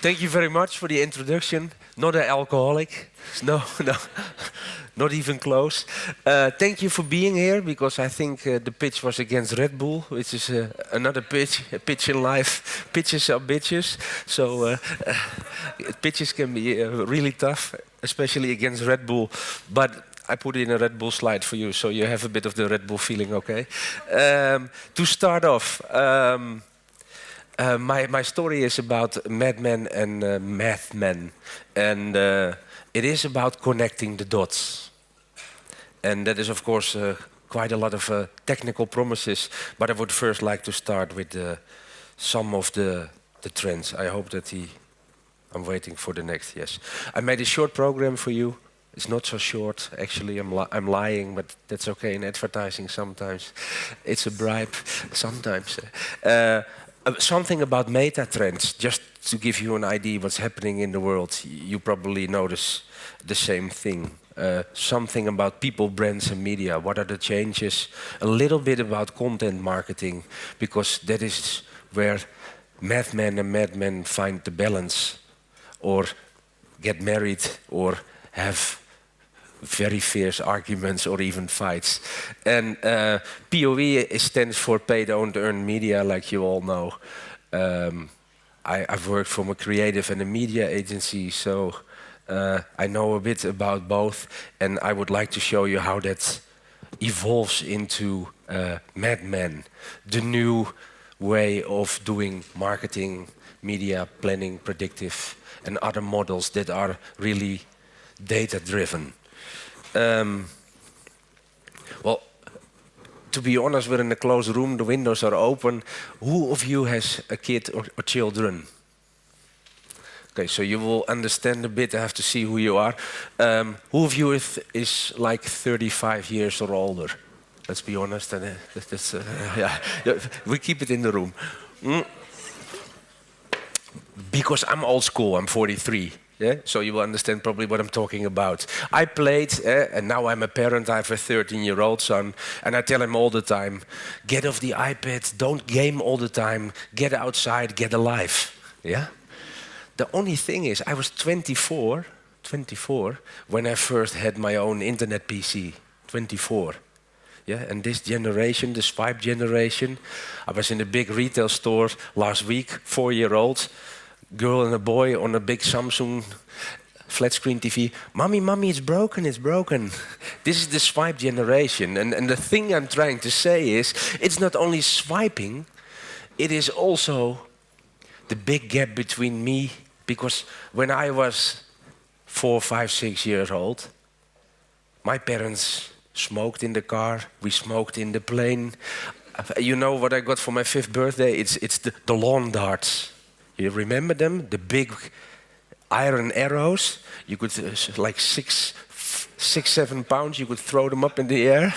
Thank you very much for the introduction. Not an alcoholic. No, no, not even close. Thank you for being here because I think the pitch was against Red Bull, which is another pitch. A pitch in life. Pitches are bitches. So pitches can be really tough, especially against Red Bull. But I put in a Red Bull slide for you, so you have a bit of the Red Bull feeling, okay? To start off, my story is about madmen and mathmen. And it is about connecting the dots. And that is, of course, quite a lot of technical promises. But I would first like to start with some of the trends. I hope that I'm waiting for the next, yes. I made a short program for you. It's not so short, actually. I'm lying, but that's okay in advertising sometimes. It's a bribe sometimes. Something about meta trends, just to give you an idea what's happening in the world. You probably notice the same thing. Something about people, brands and media. What are the changes? A little bit about content marketing, because that is where madmen and madmen find the balance, or get married, or have very fierce arguments or even fights. And P.O.M stands for Pay Don't Earn Media, like you all know. I've worked from a creative and a media agency, so I know a bit about both, and I would like to show you how that evolves into madmen, the new way of doing marketing, media planning, predictive, and other models that are really data-driven. Well, to be honest, we're in a closed room, the windows are open. Who of you has a kid or children? Okay, so you will understand a bit, I have to see who you are. Who of you is like 35 years or older? Let's be honest, and yeah, we keep it in the room. Because I'm old school, I'm 43. Yeah? So you will understand probably what I'm talking about. I played, and now I'm a parent, I have a 13-year-old son, and I tell him all the time, get off the iPad, don't game all the time, get outside, get alive. Yeah? The only thing is, I was 24 when I first had my own internet PC, 24. Yeah, and this generation, the swipe generation, I was in a big retail store last week, 4-year-old, girl and a boy on a big Samsung flat screen TV. Mommy, it's broken, it's broken. This is the swipe generation. And the thing I'm trying to say is, it's not only swiping, it is also the big gap between me, because when I was 4, 5, 6 years old, my parents smoked in the car, we smoked in the plane. You know what I got for my 5th birthday? It's the lawn darts. You remember them? The big iron arrows. You could, like 6, 7 pounds, you could throw them up in the air.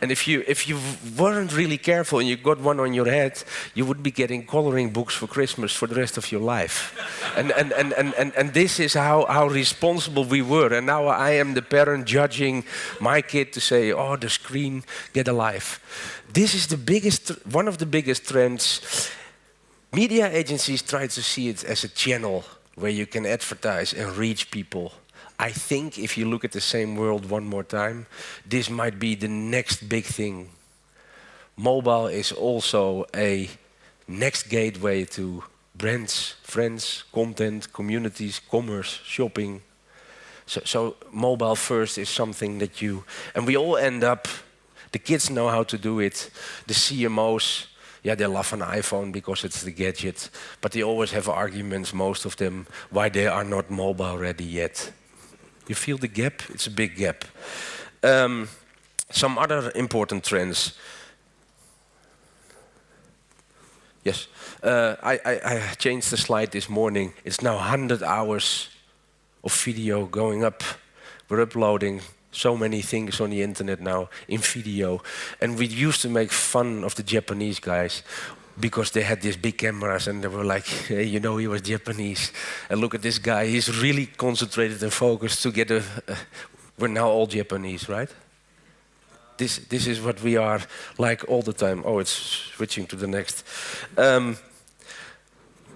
And if you weren't really careful and you got one on your head, you would be getting coloring books for Christmas for the rest of your life. And this is how responsible we were. And now I am the parent judging my kid to say, oh, the screen, get alive. This is one of the biggest trends. Media agencies try to see it as a channel where you can advertise and reach people. I think if you look at the same world one more time, this might be the next big thing. Mobile is also a next gateway to brands, friends, content, communities, commerce, shopping. So mobile first is something that and we all end up, the kids know how to do it, the CMOs, yeah, they love an iPhone because it's the gadget, but they always have arguments, most of them, why they are not mobile ready yet. You feel the gap? It's a big gap. Some other important trends. Yes, I changed the slide this morning. It's now 100 hours of video going up. We're uploading so many things on the internet now in video. And we used to make fun of the Japanese guys because they had these big cameras and they were like, hey, you know, he was Japanese. And look at this guy, he's really concentrated and focused to get we're now all Japanese, right? This is what we are like all the time. Oh, it's switching to the next.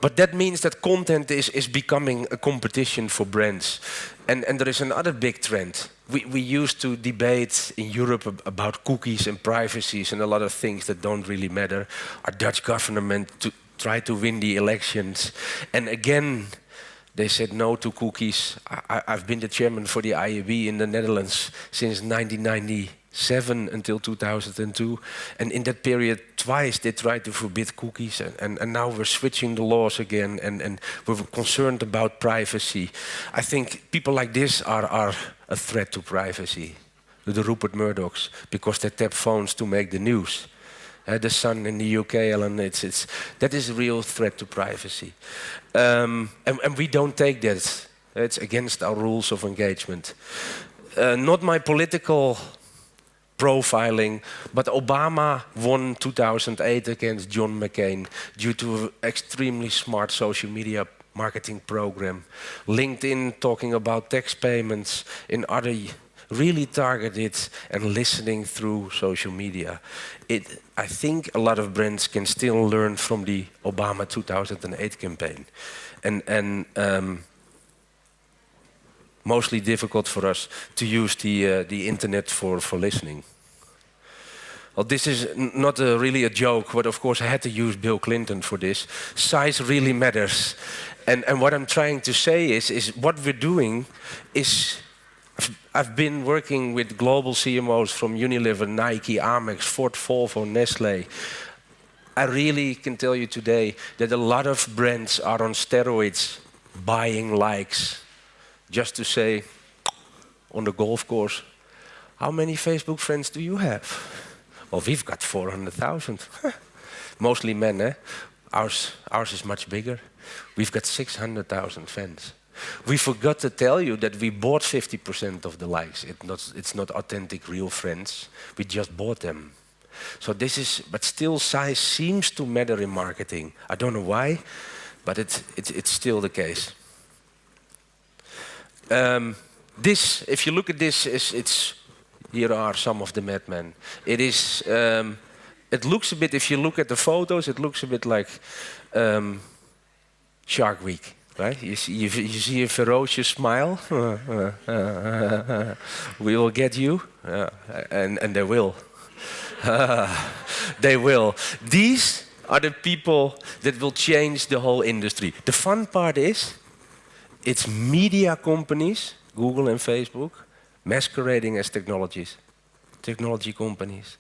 But that means that content is becoming a competition for brands. And there is another big trend. We used to debate in Europe about cookies and privacies and a lot of things that don't really matter. Our Dutch government to try to win the elections. And again, they said no to cookies. I've been the chairman for the IAB in the Netherlands since 1997 until 2002. And in that period, twice they tried to forbid cookies. And now we're switching the laws again. And we're concerned about privacy. I think people like this are a threat to privacy. The Rupert Murdochs, because they tap phones to make the news. The Sun in the UK, Alan, that is a real threat to privacy. And we don't take that. It's against our rules of engagement. Not my political profiling, but Obama won 2008 against John McCain due to an extremely smart social media marketing program. LinkedIn talking about tax payments in other really targeted and listening through social media. I think a lot of brands can still learn from the Obama 2008 campaign. And mostly difficult for us to use the internet for listening. Well, this is not really a joke, but of course I had to use Bill Clinton for this. Size really matters. And what I'm trying to say is what we're doing is, I've been working with global CMOs from Unilever, Nike, Amex, Ford, Volvo, Nestlé. I really can tell you today that a lot of brands are on steroids, buying likes, just to say, on the golf course, how many Facebook friends do you have? Well, we've got 400,000. Mostly men, eh? Ours is much bigger. We've got 600,000 fans. We forgot to tell you that we bought 50% of the likes. It's not authentic, real friends. We just bought them. So but still size seems to matter in marketing. I don't know why, but it's still the case. If you look at this, here are some of the madmen. It looks a bit, if you look at the photos, it looks a bit like Shark Week. Right? You see a ferocious smile. We will get you, and they will. They will. These are the people that will change the whole industry. The fun part is, it's media companies, Google and Facebook, masquerading as technology companies.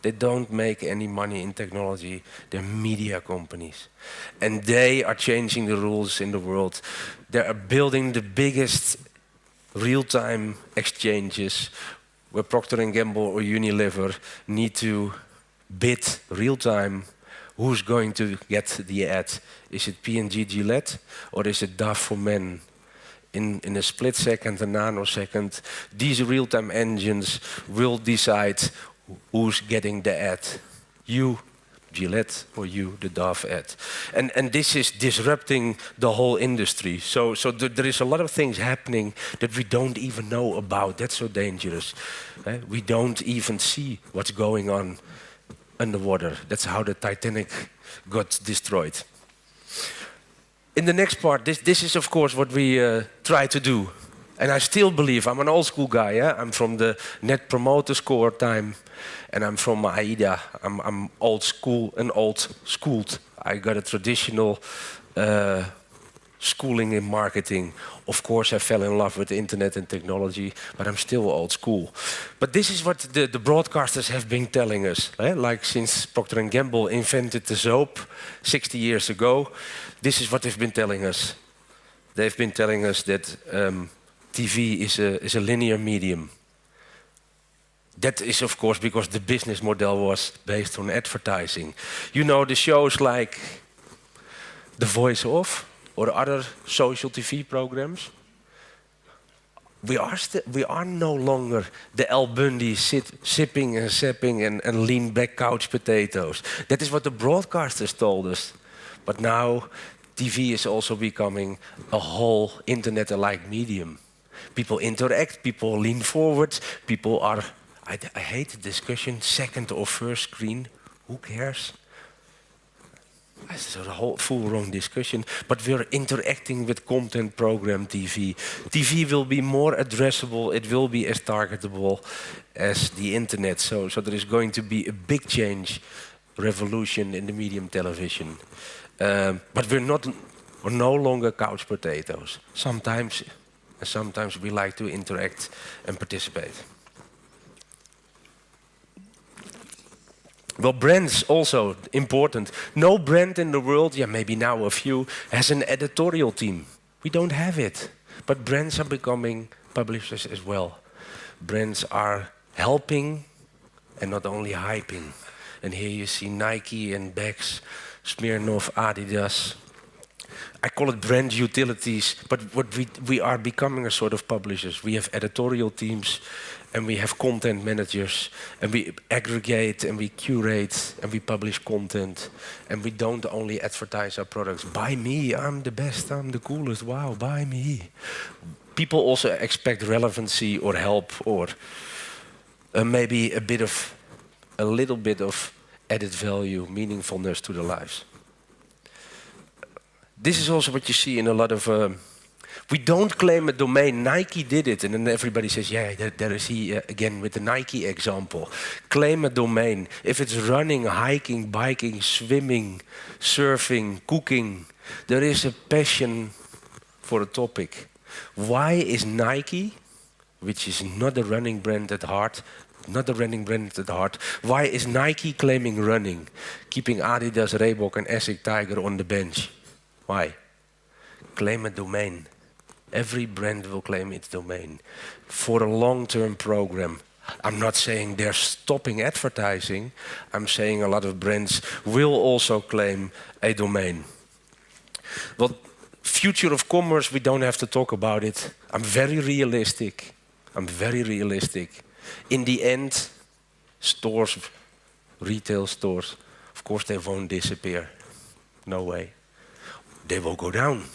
They don't make any money in technology. They're media companies. And they are changing the rules in the world. They are building the biggest real-time exchanges where Procter & Gamble or Unilever need to bid real-time who's going to get the ad. Is it P&G Gillette or is it Dove for Men? In a split second, a nanosecond, these real-time engines will decide who's getting the ad. You, Gillette, or you, the Dove ad. And this is disrupting the whole industry. So there is a lot of things happening that we don't even know about. That's so dangerous. We don't even see what's going on underwater. That's how the Titanic got destroyed. In the next part, this is of course what we try to do. And I still believe, I'm an old school guy, yeah? I'm from the Net Promoter Score time, and I'm from AIDA. I'm old school and old schooled. I got a traditional schooling in marketing. Of course, I fell in love with the internet and technology, but I'm still old school. But this is what the broadcasters have been telling us. Like since Procter & Gamble invented the soap 60 years ago, this is what they've been telling us. They've been telling us that TV is a linear medium. That is, of course, because the business model was based on advertising. You know, the shows like The Voice Off or other social TV programs. We are no longer the Al Bundy sipping and sapping and lean back couch potatoes. That is what the broadcasters told us. But now TV is also becoming a whole internet-alike medium. People interact, people lean forward, people are, I hate the discussion, second or first screen, who cares? it's a whole full wrong discussion, but we're interacting with content program TV. TV will be more addressable, it will be as targetable as the internet. So there is going to be a big change, revolution in the medium television. But we're no longer couch potatoes. Sometimes we like to interact and participate. Well, brands also important. No brand in the world, yeah, maybe now a few, has an editorial team. We don't have it. But brands are becoming publishers as well. Brands are helping and not only hyping. And here you see Nike and Becks, Smirnoff, Adidas. I call it brand utilities, but what we are becoming a sort of publishers. We have editorial teams and we have content managers and we aggregate and we curate and we publish content and we don't only advertise our products. Buy me, I'm the best, I'm the coolest, wow, buy me. People also expect relevancy or help or maybe a little bit of added value, meaningfulness to their lives. This is also what you see in a lot of... we don't claim a domain. Nike did it, and then everybody says, yeah, there is he again with the Nike example. Claim a domain. If it's running, hiking, biking, swimming, surfing, cooking, there is a passion for a topic. Why is Nike, which is not a running brand at heart, why is Nike claiming running, keeping Adidas, Reebok and Asics Tiger on the bench? Why? Claim a domain. Every brand will claim its domain for a long-term program. I'm not saying they're stopping advertising. I'm saying a lot of brands will also claim a domain. Well, future of commerce, we don't have to talk about it. I'm very realistic. In the end, stores, retail stores, of course they won't disappear. No way. They will go down.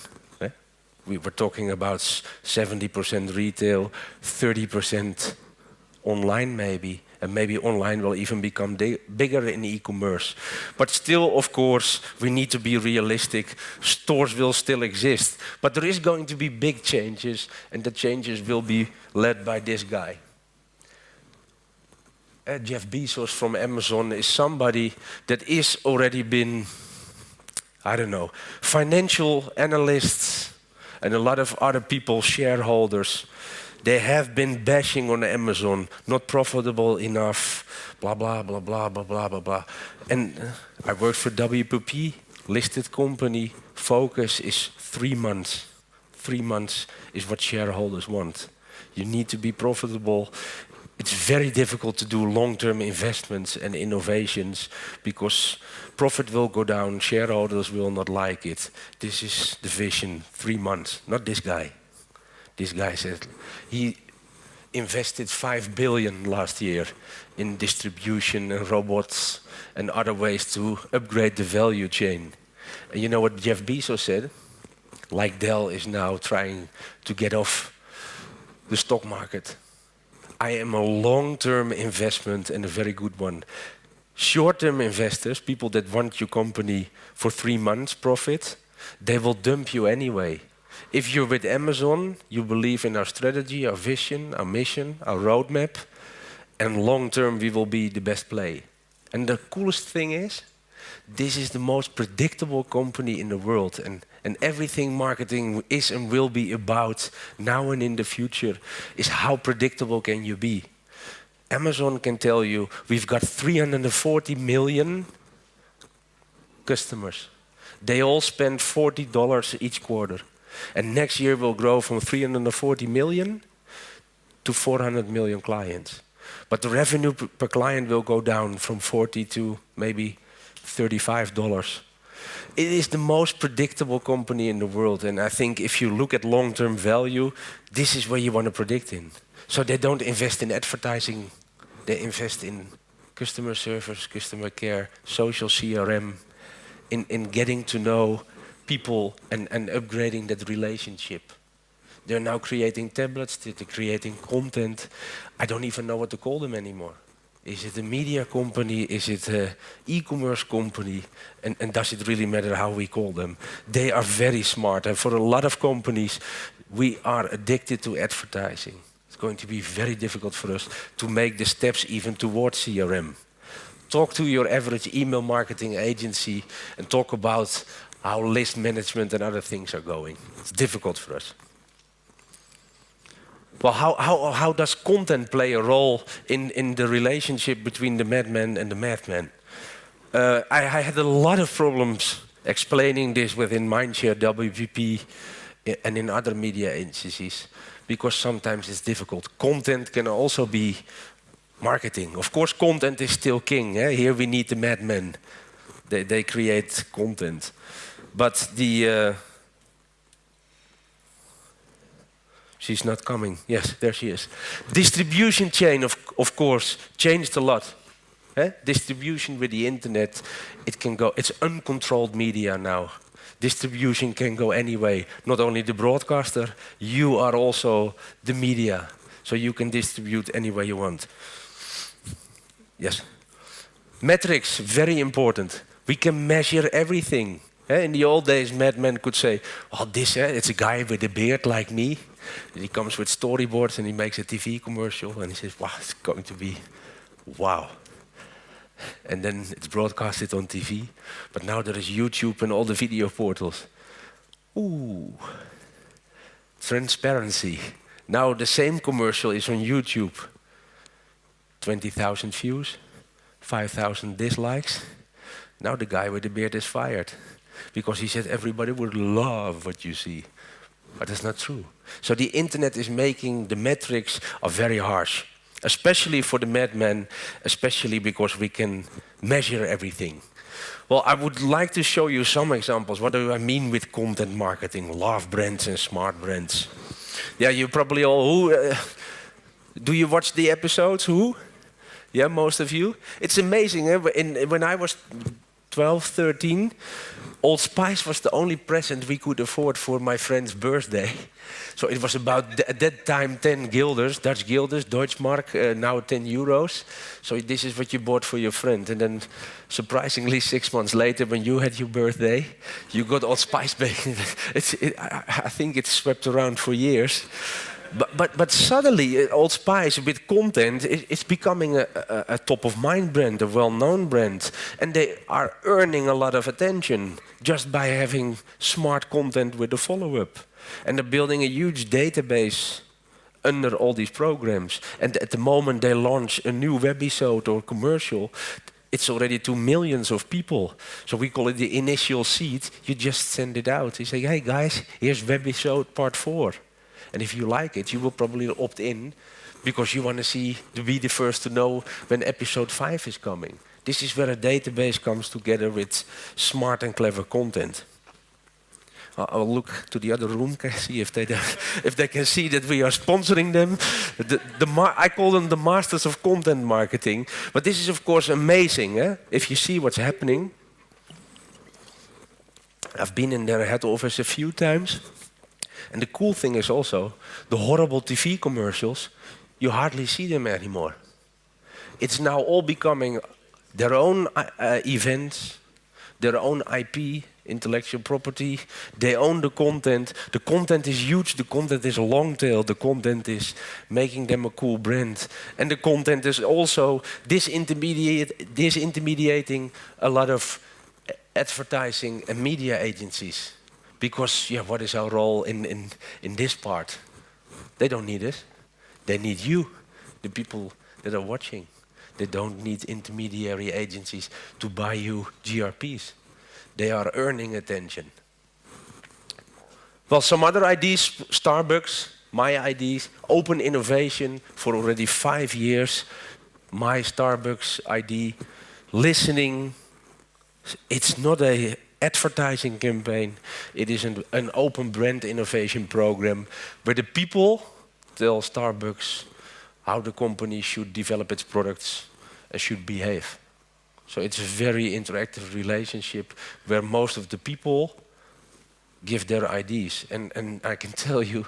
We were talking about 70% retail, 30% online maybe, and maybe online will even become bigger in e-commerce. But still, of course, we need to be realistic. Stores will still exist, but there is going to be big changes, and the changes will be led by this guy. Jeff Bezos from Amazon is somebody that is already been, I don't know, financial analysts and a lot of other people, shareholders, they have been bashing on Amazon, not profitable enough, blah, blah, blah, blah, blah, blah, blah, blah. And I worked for WPP, listed company, focus is 3 months. 3 months is what shareholders want. You need to be profitable. It's very difficult to do long-term investments and innovations because profit will go down, shareholders will not like it. This is the vision, 3 months, not this guy. This guy said he invested 5 billion last year in distribution and robots and other ways to upgrade the value chain. And you know what Jeff Bezos said? Like Dell is now trying to get off the stock market. I am a long-term investment and a very good one. Short-term investors, people that want your company for 3 months profit, they will dump you anyway. If you're with Amazon, you believe in our strategy, our vision, our mission, our roadmap, and long-term we will be the best play. And the coolest thing is, this is the most predictable company in the world, and everything marketing is and will be about now and in the future is how predictable can you be. Amazon can tell you we've got 340 million customers. They all spend $40 each quarter. And next year will grow from 340 million to 400 million clients. But the revenue per client will go down from 40 to maybe $35. It is the most predictable company in the world. And I think if you look at long-term value, this is where you want to predict in. So they don't invest in advertising. They invest in customer service, customer care, social CRM, in getting to know people and upgrading that relationship. They're now creating tablets, they're creating content. I don't even know what to call them anymore. Is it a media company? Is it an e-commerce company? And does it really matter how we call them? They are very smart. And for a lot of companies, we are addicted to advertising. It's going to be very difficult for us to make the steps even towards CRM. Talk to your average email marketing agency and talk about how list management and other things are going. It's difficult for us. Well, how does content play a role in the relationship between the madman and the madman? I had a lot of problems explaining this within Mindshare, WPP, and in other media agencies, because sometimes it's difficult. Content can also be marketing. Of course, content is still king. Eh? Here we need the madmen. They create content. But the... she's not coming. Yes, there she is. Distribution chain, of course, changed a lot. Eh? Distribution with the internet, it can go. It's uncontrolled media now. Distribution can go anyway. Not only the broadcaster, you are also the media. So you can distribute any way you want. Yes. Metrics, very important. We can measure everything. Eh? In the old days, madmen could say, oh, this, it's a guy with a beard like me. And he comes with storyboards and he makes a TV commercial and he says, wow, it's going to be wow. And then it's broadcasted on TV. But now there is YouTube and all the video portals. Ooh, transparency. Now the same commercial is on YouTube. 20,000 views, 5,000 dislikes. Now the guy with the beard is fired. Because he said everybody would love what you see. But that's not true. So the internet is making the metrics are very harsh. Especially for the madmen, especially because we can measure everything. Well, I would like to show you some examples. What do I mean with content marketing? Love brands and smart brands. Yeah, you probably all... do you watch the episodes? Who? Yeah, most of you. It's amazing. Eh? When I was 12, 13, Old Spice was the only present we could afford for my friend's birthday. So it was about, at that time, 10 guilders, Dutch guilders, Deutschmark, now 10 euros. So this is what you bought for your friend. And then, surprisingly, 6 months later, when you had your birthday, you got Old Spice back. I think it's swept around for years. But suddenly, Old Spice with content, it's becoming a top-of-mind brand, a well-known brand. And they are earning a lot of attention just by having smart content with the follow-up. And they're building a huge database under all these programs. And at the moment they launch a new webisode or commercial, it's already to millions of people. So we call it the initial seed. You just send it out. You say, hey guys, here's webisode part 4. And if you like it, you will probably opt in because you want to be the first to know when episode 5 is coming. This is where a database comes together with smart and clever content. I'll look to the other room, see if they can see that we are sponsoring them. I call them the masters of content marketing. But this is, of course, amazing. Eh? If you see what's happening. I've been in their head office a few times. And the cool thing is also, the horrible TV commercials, you hardly see them anymore. It's now all becoming their own events, their own IP, intellectual property. They own the content. The content is huge. The content is long tail. The content is making them a cool brand. And the content is also disintermediating a lot of advertising and media agencies. Because, yeah, what is our role in this part? They don't need us. They need you, the people that are watching. They don't need intermediary agencies to buy you GRPs. They are earning attention. Well, some other ideas, Starbucks, my ideas, open innovation for already 5 years. My Starbucks ID, listening. It's not a advertising campaign. It is an open brand innovation program where the people tell Starbucks how the company should develop its products and should behave. So it's a very interactive relationship where most of the people give their ideas. And I can tell you,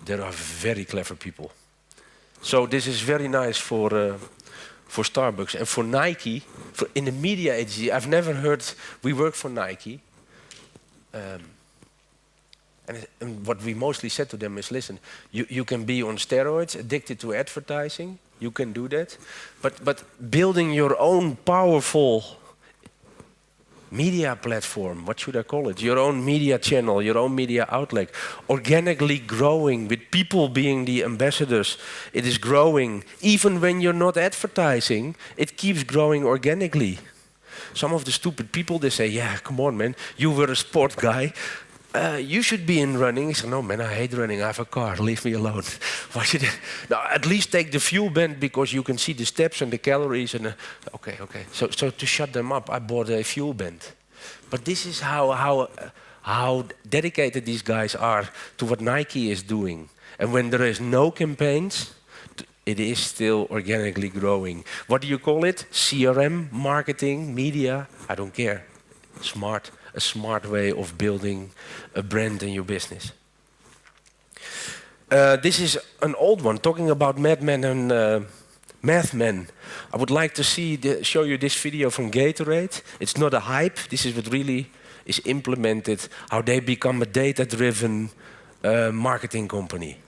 there are very clever people. So this is very nice for for Starbucks. And for Nike, in the media agency, I've never heard, we work for Nike. And what we mostly said to them is, listen, you can be on steroids, addicted to advertising, you can do that. But building your own powerful media platform, what should I call it? Your own media channel, your own media outlet, organically growing with people being the ambassadors. It is growing. Even when you're not advertising, it keeps growing organically. Some of the stupid people, they say, yeah, come on, man, you were a sport guy. You should be in running. I said, no, man, I hate running. I have a car. Leave me alone. Why should I? No, at least take the fuel band because you can see the steps and the calories. And okay. So to shut them up, I bought a fuel band. But this is how dedicated these guys are to what Nike is doing. And when there is no campaigns, it is still organically growing. What do you call it? CRM, marketing, media? I don't care. Smart. A smart way of building a brand in your business. This is an old one, talking about madmen and mathmen. I would like to show you this video from Gatorade. It's not a hype. This is what really is implemented, how they become a data-driven marketing company.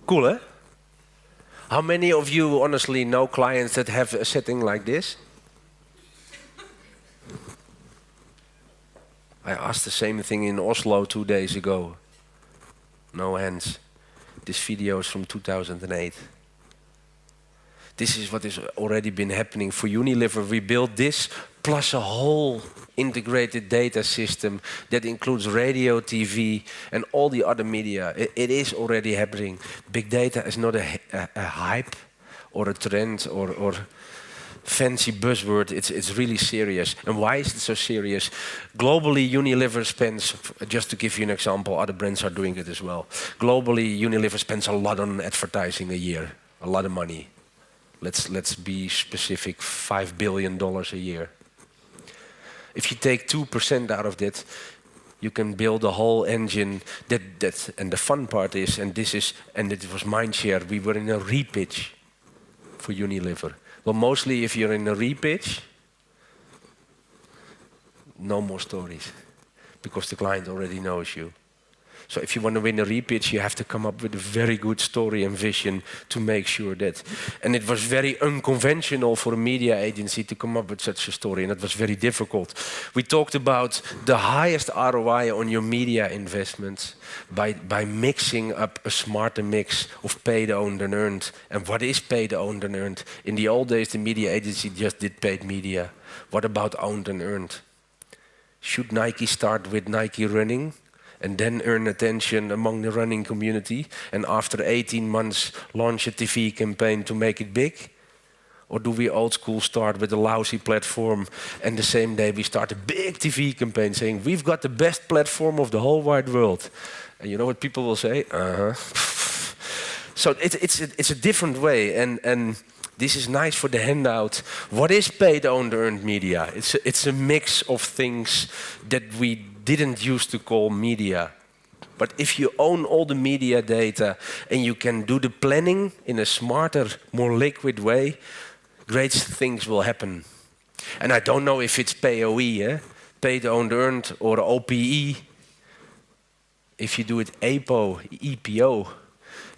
Cool, eh? How many of you honestly know clients that have a setting like this? I asked the same thing in Oslo 2 days ago. No hands. This video is from 2008. This is what has already been happening for Unilever. We built this plus a whole integrated data system that includes radio, TV, and all the other media. It is already happening. Big data is not a hype or a trend or fancy buzzword. It's really serious. And why is it so serious? Globally, Unilever spends, just to give you an example, other brands are doing it as well. Globally, Unilever spends a lot on advertising a year, a lot of money. Let's be specific, $5 billion a year. If you take 2% out of that, you can build a whole engine and the fun part is, and it was mindshare, we were in a repitch for Unilever. Well, mostly if you're in a repitch, no more stories, because the client already knows you. So if you want to win a repitch, you have to come up with a very good story and vision to make sure that. And it was very unconventional for a media agency to come up with such a story, and it was very difficult. We talked about the highest ROI on your media investments by mixing up a smarter mix of paid, owned, and earned. And what is paid, owned, and earned? In the old days, the media agency just did paid media. What about owned and earned? Should Nike start with Nike running and then earn attention among the running community, and after 18 months launch a TV campaign to make it big? Or do we old school start with a lousy platform and the same day we start a big TV campaign saying, we've got the best platform of the whole wide world? And you know what people will say? So it's a different way, and this is nice for the handout. What is paid, owned, earned media? It's a mix of things that we didn't used to call media. But if you own all the media data and you can do the planning in a smarter, more liquid way, great things will happen. And I don't know if it's POE, paid, owned, earned, or OPE. If you do it APO, EPO,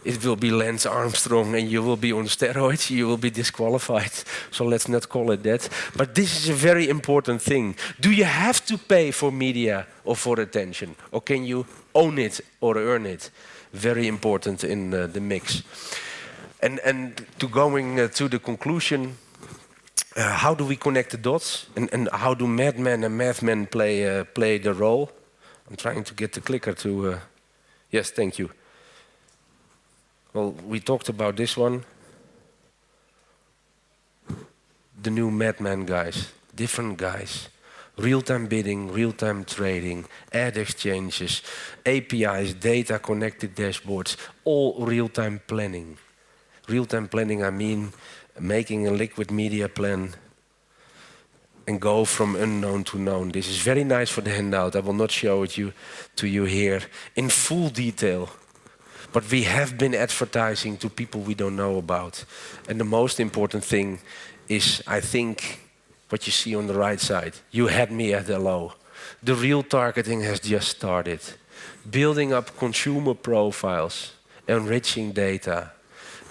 it will be Lance Armstrong and you will be on steroids, you will be disqualified. So let's not call it that. But this is a very important thing. Do you have to pay for media or for attention? Or can you own it or earn it? Very important in the mix. And to going to the conclusion, how do we connect the dots? And how do madmen and mathmen play the role? I'm trying to get the clicker to... yes, thank you. Well, we talked about this one. The new madman guys, different guys. Real-time bidding, real-time trading, ad exchanges, APIs, data connected dashboards, all real-time planning. Real-time planning, I mean making a liquid media plan and go from unknown to known. This is very nice for the handout. I will not show it to you here in full detail. But we have been advertising to people we don't know about. And the most important thing is, I think, what you see on the right side. You had me at hello. The real targeting has just started. Building up consumer profiles, enriching data.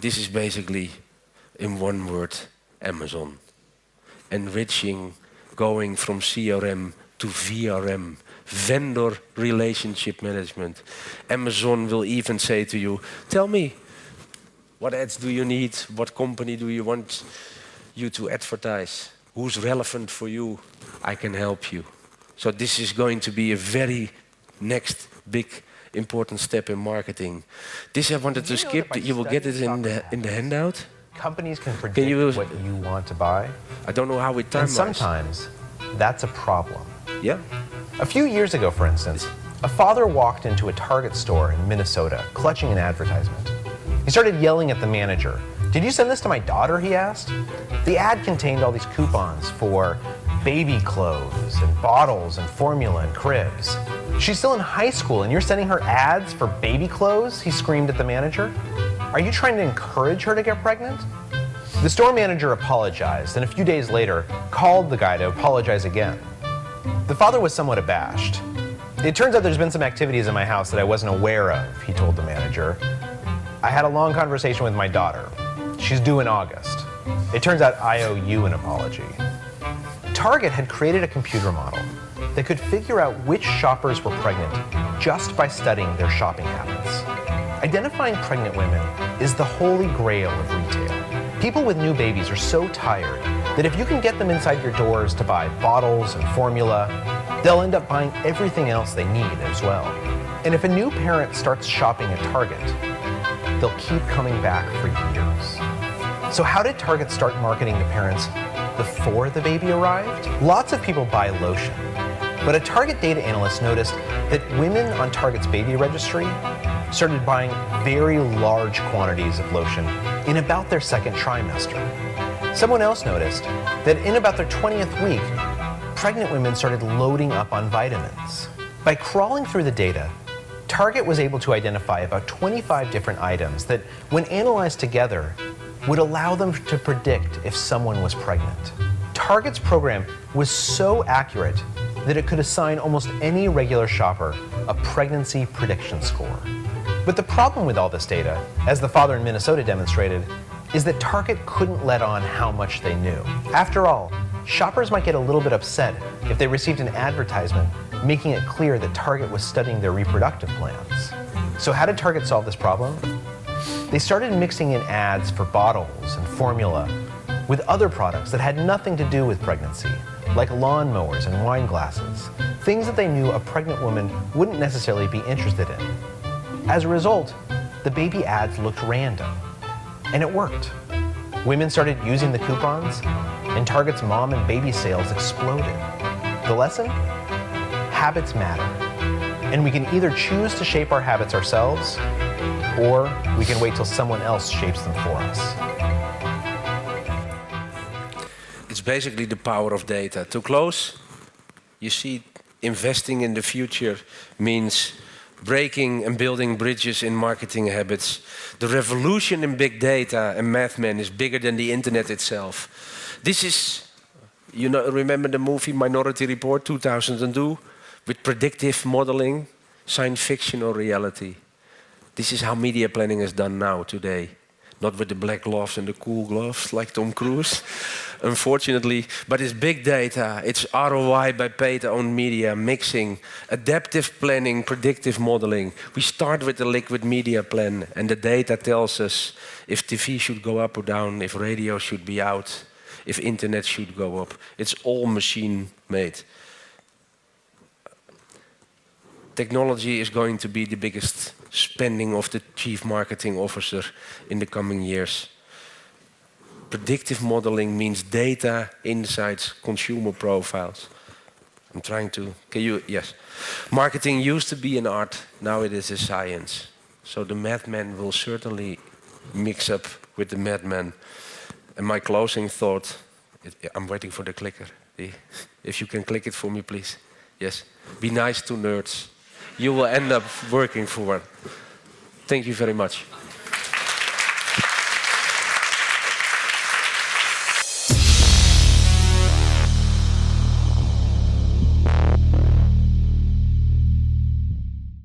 This is basically, in one word, Amazon. Enriching, going from CRM to VRM. Vendor relationship management. Amazon will even say to you, tell me, what ads do you need? What company do you want you to advertise? Who's relevant for you? I can help you. So this is going to be a very next big important step in marketing. This I wanted to skip. You will get it in the handout. Companies can predict what you want to buy. I don't know how it times. And sometimes that's a problem. Yeah. A few years ago, for instance, a father walked into a Target store in Minnesota, clutching an advertisement. He started yelling at the manager. "Did you send this to my daughter?" he asked. The ad contained all these coupons for baby clothes and bottles and formula and cribs. "She's still in high school and you're sending her ads for baby clothes?" he screamed at the manager. "Are you trying to encourage her to get pregnant?" The store manager apologized and a few days later called the guy to apologize again. The father was somewhat abashed. "It turns out there's been some activities in my house that I wasn't aware of," he told the manager. "I had a long conversation with my daughter. She's due in August. It turns out I owe you an apology." Target had created a computer model that could figure out which shoppers were pregnant just by studying their shopping habits. Identifying pregnant women is the holy grail of retail. People with new babies are so tired that if you can get them inside your doors to buy bottles and formula, they'll end up buying everything else they need as well. And if a new parent starts shopping at Target, they'll keep coming back for years. So how did Target start marketing to parents before the baby arrived? Lots of people buy lotion, but a Target data analyst noticed that women on Target's baby registry started buying very large quantities of lotion in about their second trimester. Someone else noticed that in about their 20th week, pregnant women started loading up on vitamins. By crawling through the data, Target was able to identify about 25 different items that, when analyzed together, would allow them to predict if someone was pregnant. Target's program was so accurate that it could assign almost any regular shopper a pregnancy prediction score. But the problem with all this data, as the father in Minnesota demonstrated, is that Target couldn't let on how much they knew. After all, shoppers might get a little bit upset if they received an advertisement making it clear that Target was studying their reproductive plans. So how did Target solve this problem? They started mixing in ads for bottles and formula with other products that had nothing to do with pregnancy, like lawnmowers and wine glasses, things that they knew a pregnant woman wouldn't necessarily be interested in. As a result, the baby ads looked random. And it worked. Women started using the coupons, and Target's mom and baby sales exploded. The lesson? Habits matter. And we can either choose to shape our habits ourselves, or we can wait till someone else shapes them for us. It's basically the power of data. To close, you see, investing in the future means breaking and building bridges in marketing habits. The revolution in big data and math-men is bigger than the internet itself. This is, remember the movie Minority Report 2002? With predictive modeling, science fiction or reality. This is how media planning is done now, today. Not with the black gloves and the cool gloves like Tom Cruise, unfortunately. But it's big data, it's ROI by paid-owned media, mixing, adaptive planning, predictive modeling. We start with the liquid media plan, and the data tells us if TV should go up or down, if radio should be out, if internet should go up. It's all machine-made. Technology is going to be the biggest spending of the chief marketing officer in the coming years. Predictive modeling means data, insights, consumer profiles. I'm trying to, yes. Marketing used to be an art, now it is a science. So the madman will certainly mix up with the madman. And my closing thought, I'm waiting for the clicker. If you can click it for me, please. Yes. Be nice to nerds. You will end up working for one. Thank you very much.